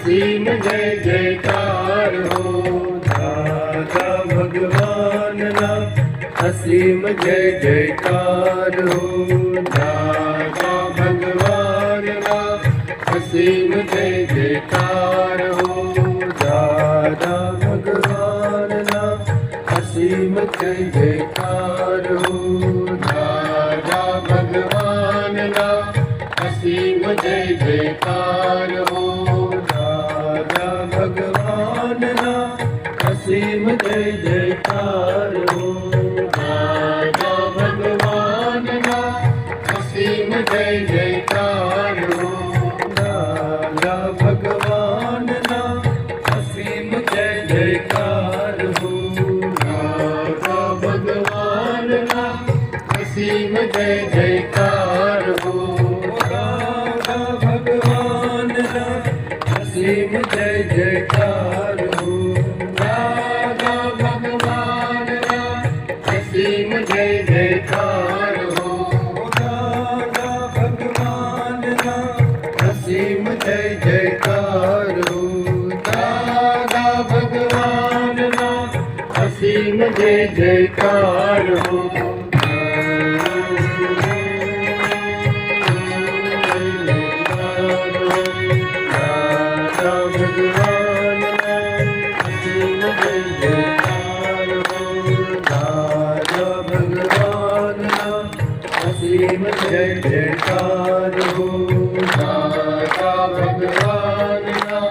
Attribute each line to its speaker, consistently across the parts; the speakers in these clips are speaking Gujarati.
Speaker 1: અસીમ જય જયકાર હો દાદા ભગવાનના અસીમ જય જયકાર હો દાદા ભગવાનના અસીમ જય જયકાર હો દાદા ભગવાનના અસીમ જય જયકાર હો દાદા ભગવાનના અસીમ જય જયકાર હો દાદા ભગવાનના અસીમ જય જયકાર હો દાદા ભગવાનના અસીમ જય જયકાર હો દાદા ભગવાનના અસીમ જય જયકાર હો દાદા ભગવાનના અસીમ જય જયકાર હો દાદા ભગવાનના અસીમ જય જયકાર હો દાદા ભગવાનના અસીમ જય જયકાર હો દાદા ભગવાનના અસીમ જય જયકાર હો દાદા ભગવાનના અસીમ જય જયકાર હો અસીમ જય જયકાર હો દાદા ભગવાનના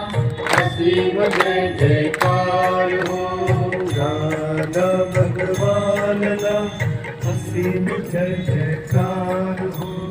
Speaker 1: અસીમ જય જયકાર હો દાદા ભગવાનના અસીમ જય જયકાર હો